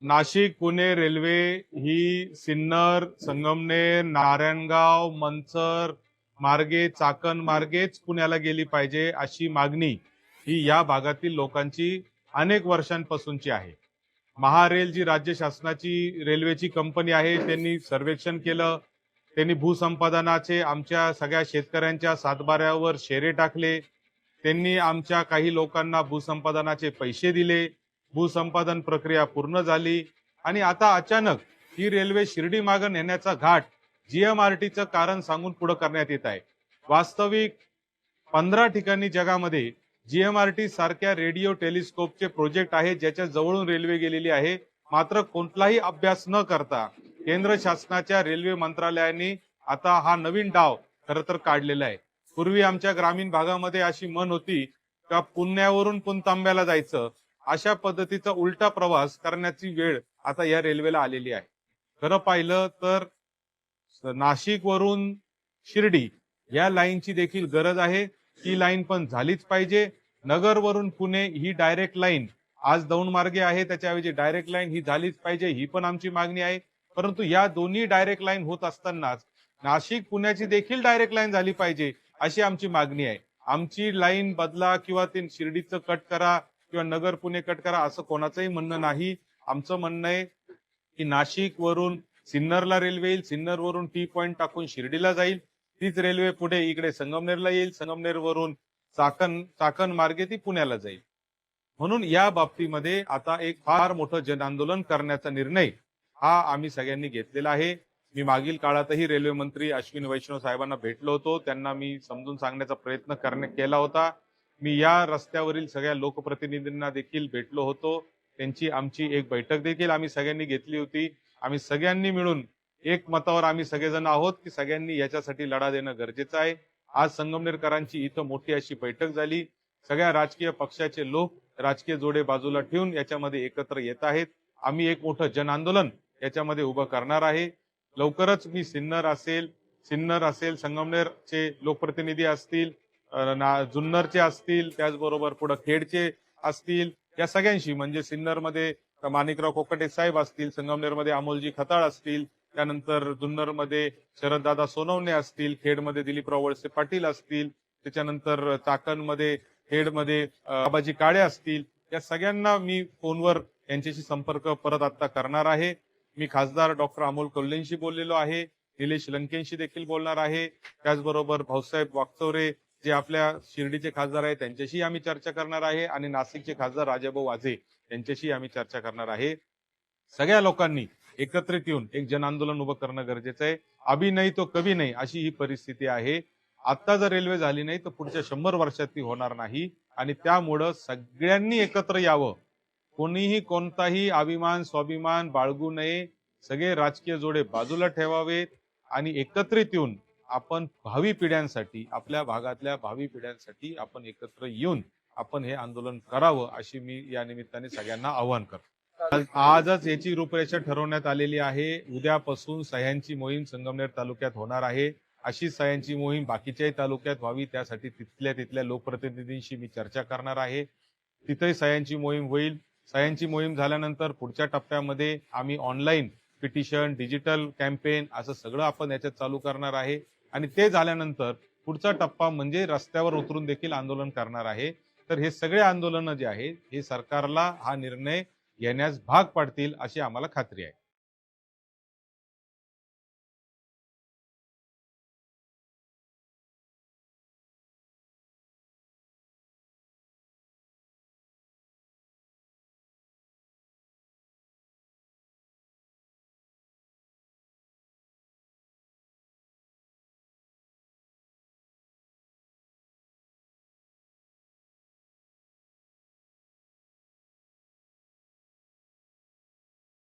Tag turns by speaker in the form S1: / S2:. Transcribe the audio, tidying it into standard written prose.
S1: Nashik Pune railway ही सिन्नर, संगमनेर, नारायणगाव, मंचर मार्गे, चाकण मार्गेच पुण्याला गेली पाहिजे अशी मागणी ही या भागातील लोकांची अनेक वर्षांपासूनची आहे। महारेल जी राज्य शासनाची रेल्वेची कंपनी आहे, त्यांनी सर्वेक्षण केलं, त्यांनी भूसंपादनाचे आमच्या सगळ्या शेतकऱ्यांच्या सातबाऱ्यावर शेरे टाकले, त्यांनी आमच्या काही लोकांना भूसंपादनाचे पैसे दिले, भूसंपादन प्रक्रिया पूर्ण झाली आणि आता अचानक ही रेल्वे शिर्डी मागे नेण्याचा घाट जीएमआरटीचं कारण सांगून पुढे करण्यात येत आहे। वास्तविक 15 ठिकाणी जगामध्ये जीएमआरटी सारख्या रेडिओ टेलिस्कोपचे प्रोजेक्ट आहे, ज्याच्या जवळून रेल्वे गेलेली आहे, मात्र कोणताही अभ्यास न करता केंद्र शासनाच्या रेल्वे मंत्रालयाने आता हा नवीन डाव खरं तर काढलेला आहे। पूर्वी आमच्या ग्रामीण भागामध्ये अशी म्हण होती का पुण्यावरून पुणतांब्याला जायचं, अशा पद्धतीचा उलटा प्रवास करण्याची वेळ आता या रेल्वेला आलेली आहे। खरं पाहिलं तर नाशिक वरून शिर्डी या लाईनची देखील गरज आहे, ही लाईन पण झालीच पाहिजे। नगर वरून पुणे ही डायरेक्ट लाईन आज दौंड मार्गे आहे, त्याच्याऐवजी डायरेक्ट लाईन ही झालीच पाहिजे, ही पण आमची मागणी आहे। परंतु या दोन्ही डायरेक्ट लाईन होत असतानाच नाशिक पुण्याची देखील डायरेक्ट लाईन झाली पाहिजे अशी आमची मागणी आहे। आमची लाईन बदला किंवा ते शिर्डीचं कट करा किंवा नगर पुणे कट करा असं कोणाचंही म्हणणं नाही। आमचं म्हणणं आहे की नाशिक वरून सिन्नरला रेल्वे येईल, सिन्नर वरून टी पॉइंट टाकून शिर्डीला जाईल, तीच रेल्वे पुढे इकडे संगमनेरला येईल, संगमनेर वरून चाकण मार्गे ती पुण्याला जाईल। म्हणून या बाबतीमध्ये आता एक फार मोठं जन आंदोलन करण्याचा निर्णय हा आम्ही सगळ्यांनी घेतलेला आहे। मी मागील काळातही रेल्वे मंत्री अश्विनी वैष्णव साहेबांना भेटलो होतो, त्यांना मी समजून सांगण्याचा प्रयत्न केला होता। मी या रस्त्यावरील सगळ्या लोकप्रतिनिधींना देखील भेटलो होतो, त्यांची आमची एक बैठक देखील आम्ही सगळ्यांनी घेतली होती। आम्ही सगळ्यांनी मिळून एक मतावर आम्ही सगळेजण आहोत की सगळ्यांनी याच्यासाठी लढा देणं गरजेचं आहे। आज संगमनेरकरांची इथं मोठी अशी बैठक झाली, सगळ्या राजकीय पक्षाचे लोक राजकीय जोडे बाजूला ठेवून याच्यामध्ये एकत्र येत आहेत। आम्ही एक मोठं जन आंदोलन याच्यामध्ये उभं करणार आहे। लवकरच मी सिन्नर असेल, संगमनेरचे लोकप्रतिनिधी असतील, जुन्नरचे असतील, त्याचबरोबर पुढे खेडचे असतील, या सगळ्यांशी म्हणजे सिन्नरमध्ये माणिकराव कोकटे साहेब असतील, संगमनेरमध्ये अमोलजी खताळ असतील, त्यानंतर जुन्नरमध्ये शरददादा सोनवणे असतील, खेडमध्ये दिलीपराव वळसे पाटील असतील, त्याच्यानंतर चाकणमध्ये खेडमध्ये बाबाजी काळे असतील, या सगळ्यांना मी फोनवर यांच्याशी संपर्क परत आता करणार आहे। मी खासदार डॉक्टर अमोल कोल्हेंशी बोललेलो आहे, निलेश लंकेंशी देखील बोलणार आहे, त्याचबरोबर भाऊसाहेब वागचौरे जे आपल्या शिर्डीचे खासदार आहेत त्यांच्याशी आम्ही चर्चा करणार आहे आणि नाशिकचे खासदार राजाभाऊ वाजे यांच्याशी आम्ही चर्चा करणार आहे। सगळ्या लोकांनी एकत्रित येऊन एक जन आंदोलन उभं करणं गरजेचं आहे। अभी नाही तो कभी नाही अशी ही परिस्थिती आहे। आता जर रेल्वे झाली नाही तर पुढच्या 100 वर्षात ती होणार नाही आणि त्यामुळं सगळ्यांनी एकत्र यावं, कोणीही कोणताही अभिमान स्वाभिमान बाळगू नये, सगळे राजकीय जोडे बाजूला ठेवावेत आणि एकत्रित येऊन आपण भावी पिढ्यांसाठी, आपल्या भागातल्या भावी पिढ्यांसाठी आपण एकत्र येऊन आपण हे आंदोलन करावं अशी मी या निमित्ताने सगळ्यांना आवाहन करतो। आजच याची रूपरेषा ठरवण्यात आलेली आहे। उद्यापासून सह्यांची मोहीम संगमनेर तालुक्यात होणार आहे, अशी सह्यांची मोहीम बाकीच्याही तालुक्यात व्हावी त्यासाठी तिथल्या लोकप्रतिनिधींशी मी चर्चा करणार आहे। तिथेही सह्यांची मोहीम होईल। सह्यांची मोहीम झाल्यानंतर पुढच्या टप्प्यामध्ये आम्ही ऑनलाईन पिटिशन, डिजिटल कॅम्पेन असं सगळं आपण याच्यात चालू करणार आहे आणि ते झाल्यानंतर पुढचा टप्पा म्हणजे रस्त्यावर उतरून देखील आंदोलन करणार आहे। तर हे सगळे आंदोलन जे आहे हे सरकारला हा निर्णय घेण्यास भाग पाडतील अशी आम्हाला खात्री आहे।